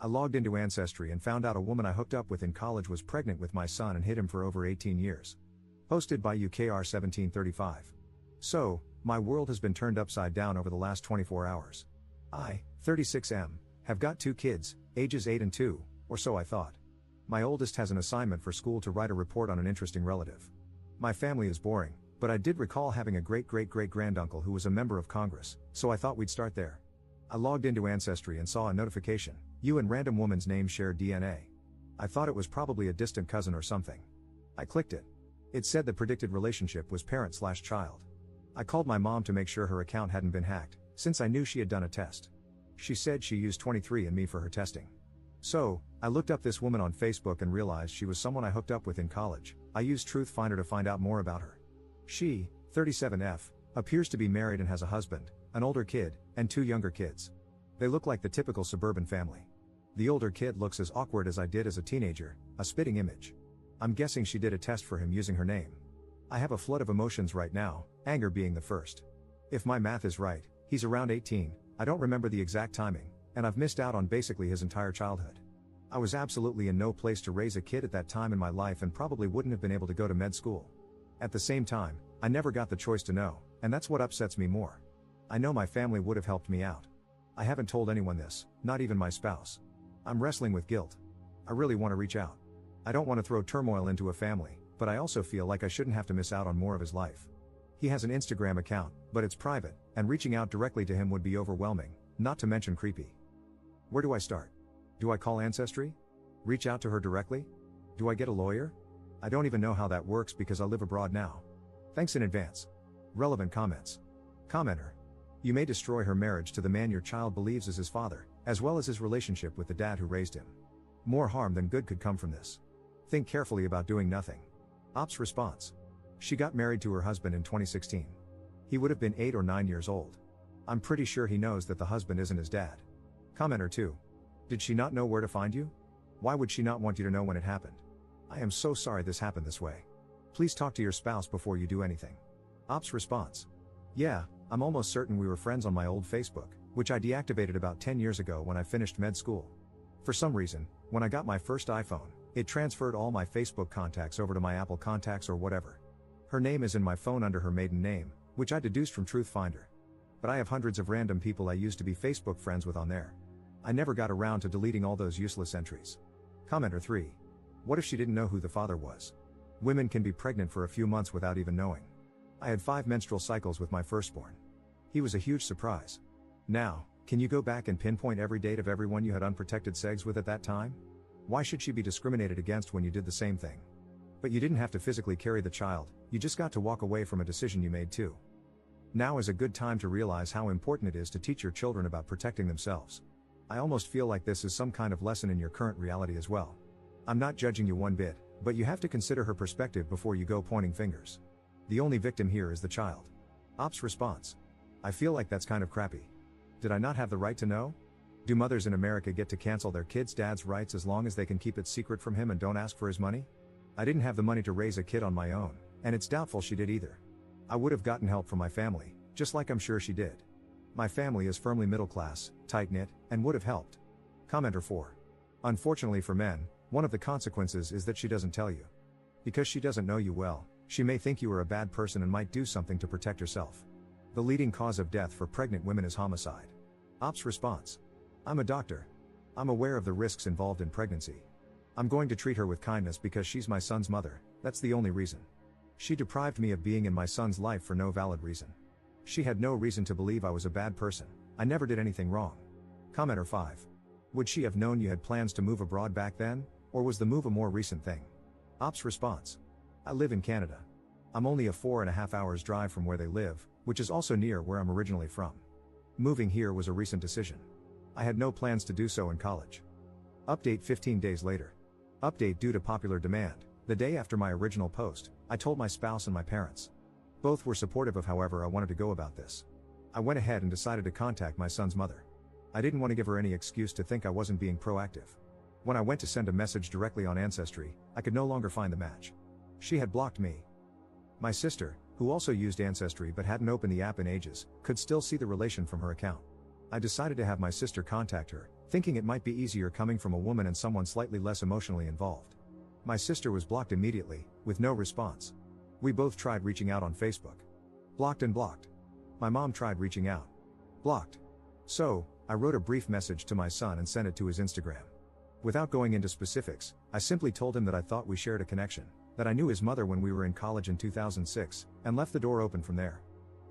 I logged into Ancestry and found out a woman I hooked up with in college was pregnant with my son and hid him for over 18 years. Posted by UKR1735. So, my world has been turned upside down over the last 24 hours. I, 36M, have got 2 kids, ages 8 and 2, or so I thought. My oldest has an assignment for school to write a report on an interesting relative. My family is boring, but I did recall having a great-great-great-granduncle who was a member of Congress, so I thought we'd start there. I logged into Ancestry and saw a notification, you and random woman's name share DNA. I thought it was probably a distant cousin or something. I clicked it. It said the predicted relationship was parent/child. I called my mom to make sure her account hadn't been hacked, since I knew she had done a test. She said she used 23andMe for her testing. So, I looked up this woman on Facebook and realized she was someone I hooked up with in college. I used Truthfinder to find out more about her. She, 37F, appears to be married and has a husband, an older kid, and 2 younger kids. They look like the typical suburban family. The older kid looks as awkward as I did as a teenager, a spitting image. I'm guessing she did a test for him using her name. I have a flood of emotions right now, anger being the first. If my math is right, he's around 18, I don't remember the exact timing, and I've missed out on basically his entire childhood. I was absolutely in no place to raise a kid at that time in my life and probably wouldn't have been able to go to med school. At the same time, I never got the choice to know, and that's what upsets me more. I know my family would have helped me out. I haven't told anyone this, not even my spouse. I'm wrestling with guilt. I really want to reach out. I don't want to throw turmoil into a family, but I also feel like I shouldn't have to miss out on more of his life. He has an Instagram account, but it's private, and reaching out directly to him would be overwhelming, not to mention creepy. Where do I start? Do I call Ancestry? Reach out to her directly? Do I get a lawyer? I don't even know how that works because I live abroad now. Thanks in advance. Relevant comments. Commenter. You may destroy her marriage to the man your child believes is his father, as well as his relationship with the dad who raised him. More harm than good could come from this. Think carefully about doing nothing. Ops response. She got married to her husband in 2016. He would have been 8 or 9 years old. I'm pretty sure he knows that the husband isn't his dad. Commenter 2. Did she not know where to find you? Why would she not want you to know when it happened? I am so sorry this happened this way. Please talk to your spouse before you do anything. Ops response. Yeah, I'm almost certain we were friends on my old Facebook, which I deactivated about 10 years ago when I finished med school. For some reason, when I got my first iPhone, it transferred all my Facebook contacts over to my Apple contacts or whatever. Her name is in my phone under her maiden name, which I deduced from Truthfinder. But I have hundreds of random people I used to be Facebook friends with on there. I never got around to deleting all those useless entries. Commenter 3. What if she didn't know who the father was? Women can be pregnant for a few months without even knowing. I had 5 menstrual cycles with my firstborn. He was a huge surprise. Now, can you go back and pinpoint every date of everyone you had unprotected sex with at that time? Why should she be discriminated against when you did the same thing? But you didn't have to physically carry the child, you just got to walk away from a decision you made too. Now is a good time to realize how important it is to teach your children about protecting themselves. I almost feel like this is some kind of lesson in your current reality as well. I'm not judging you one bit, but you have to consider her perspective before you go pointing fingers. The only victim here is the child. Ops response. I feel like that's kind of crappy. Did I not have the right to know? Do mothers in America get to cancel their kids' dad's rights as long as they can keep it secret from him and don't ask for his money? I didn't have the money to raise a kid on my own, and it's doubtful she did either. I would have gotten help from my family, just like I'm sure she did. My family is firmly middle class, tight-knit, and would have helped. Commenter 4. Unfortunately for men, one of the consequences is that she doesn't tell you. Because she doesn't know you well, she may think you are a bad person and might do something to protect herself. The leading cause of death for pregnant women is homicide. Ops response. I'm a doctor. I'm aware of the risks involved in pregnancy. I'm going to treat her with kindness because she's my son's mother, that's the only reason. She deprived me of being in my son's life for no valid reason. She had no reason to believe I was a bad person. I never did anything wrong. Commenter 5. Would she have known you had plans to move abroad back then, or was the move a more recent thing? Ops response. I live in Canada. I'm only a 4.5 hours drive from where they live, which is also near where I'm originally from. Moving here was a recent decision. I had no plans to do so in college. Update 15 days later. Update due to popular demand. The day after my original post, I told my spouse and my parents. Both were supportive of however I wanted to go about this. I went ahead and decided to contact my son's mother. I didn't want to give her any excuse to think I wasn't being proactive. When I went to send a message directly on Ancestry, I could no longer find the match. She had blocked me. My sister, who also used Ancestry but hadn't opened the app in ages, could still see the relation from her account. I decided to have my sister contact her, thinking it might be easier coming from a woman and someone slightly less emotionally involved. My sister was blocked immediately, with no response. We both tried reaching out on Facebook. Blocked and blocked. My mom tried reaching out. Blocked. So, I wrote a brief message to my son and sent it to his Instagram. Without going into specifics, I simply told him that I thought we shared a connection, that I knew his mother when we were in college in 2006, and left the door open from there.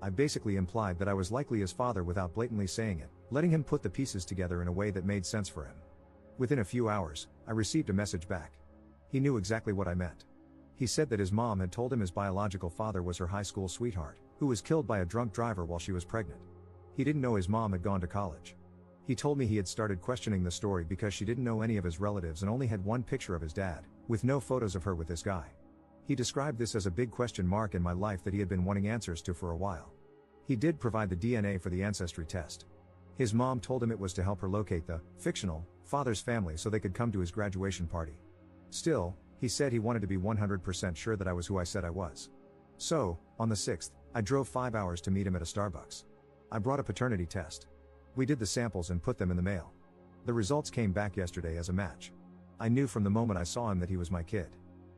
I basically implied that I was likely his father without blatantly saying it, letting him put the pieces together in a way that made sense for him. Within a few hours, I received a message back. He knew exactly what I meant. He said that his mom had told him his biological father was her high school sweetheart, who was killed by a drunk driver while she was pregnant. He didn't know his mom had gone to college. He told me he had started questioning the story because she didn't know any of his relatives and only had one picture of his dad, with no photos of her with this guy. He described this as a big question mark in my life that he had been wanting answers to for a while. He did provide the DNA for the Ancestry test. His mom told him it was to help her locate the fictional father's family so they could come to his graduation party. Still, he said he wanted to be 100% sure that I was who I said I was. So, on the 6th, I drove 5 hours to meet him at a Starbucks. I brought a paternity test. We did the samples and put them in the mail. The results came back yesterday as a match. I knew from the moment I saw him that he was my kid.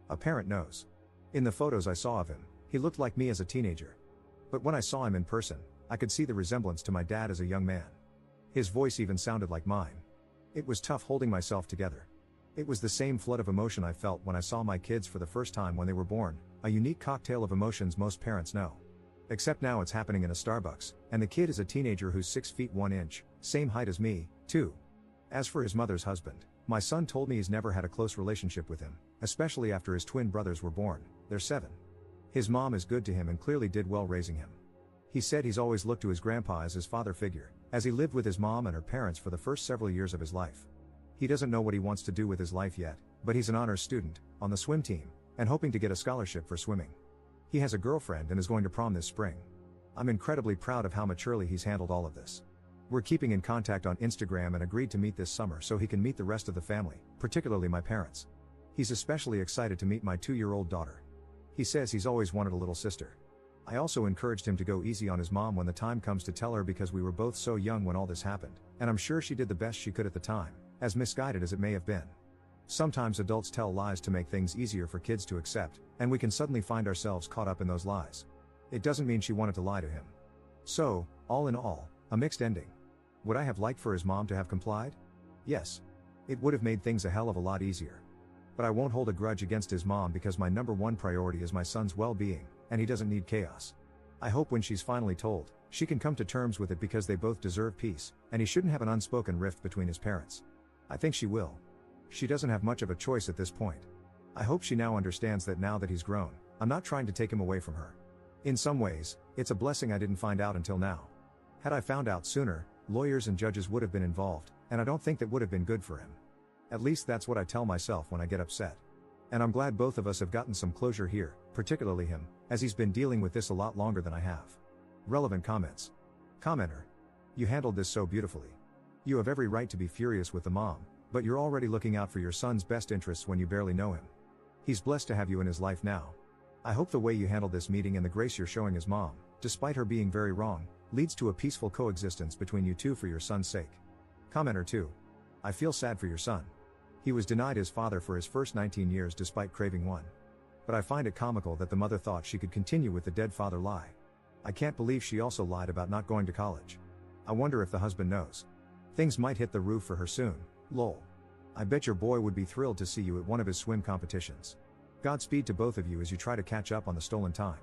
A parent knows. In the photos I saw of him, he looked like me as a teenager. But when I saw him in person, I could see the resemblance to my dad as a young man. His voice even sounded like mine. It was tough holding myself together. It was the same flood of emotion I felt when I saw my kids for the first time when they were born, a unique cocktail of emotions most parents know. Except now it's happening in a Starbucks, and the kid is a teenager who's 6 feet 1 inch, same height as me, too. As for his mother's husband, my son told me he's never had a close relationship with him, especially after his twin brothers were born. They're 7. His mom is good to him and clearly did well raising him. He said he's always looked to his grandpa as his father figure, as he lived with his mom and her parents for the first several years of his life. He doesn't know what he wants to do with his life yet, but he's an honors student, on the swim team, and hoping to get a scholarship for swimming. He has a girlfriend and is going to prom this spring. I'm incredibly proud of how maturely he's handled all of this. We're keeping in contact on Instagram and agreed to meet this summer so he can meet the rest of the family, particularly my parents. He's especially excited to meet my 2-year-old daughter. He says he's always wanted a little sister. I also encouraged him to go easy on his mom when the time comes to tell her because we were both so young when all this happened, and I'm sure she did the best she could at the time, as misguided as it may have been. Sometimes adults tell lies to make things easier for kids to accept, and we can suddenly find ourselves caught up in those lies. It doesn't mean she wanted to lie to him. So, all in all, a mixed ending. Would I have liked for his mom to have complied? Yes. It would have made things a hell of a lot easier. But I won't hold a grudge against his mom because my #1 priority is my son's well-being, and he doesn't need chaos. I hope when she's finally told, she can come to terms with it because they both deserve peace, and he shouldn't have an unspoken rift between his parents. I think she will. She doesn't have much of a choice at this point. I hope she now understands that now that he's grown, I'm not trying to take him away from her. In some ways, it's a blessing I didn't find out until now. Had I found out sooner, lawyers and judges would have been involved, and I don't think that would have been good for him. At least that's what I tell myself when I get upset. And I'm glad both of us have gotten some closure here, particularly him, as he's been dealing with this a lot longer than I have. Relevant comments. Commenter. You handled this so beautifully. You have every right to be furious with the mom, but you're already looking out for your son's best interests when you barely know him. He's blessed to have you in his life now. I hope the way you handled this meeting and the grace you're showing his mom, despite her being very wrong, leads to a peaceful coexistence between you two for your son's sake. Commenter 2. I feel sad for your son. He was denied his father for his first 19 years despite craving one. But I find it comical that the mother thought she could continue with the dead father lie. I can't believe she also lied about not going to college. I wonder if the husband knows. Things might hit the roof for her soon, lol. I bet your boy would be thrilled to see you at one of his swim competitions. Godspeed to both of you as you try to catch up on the stolen time.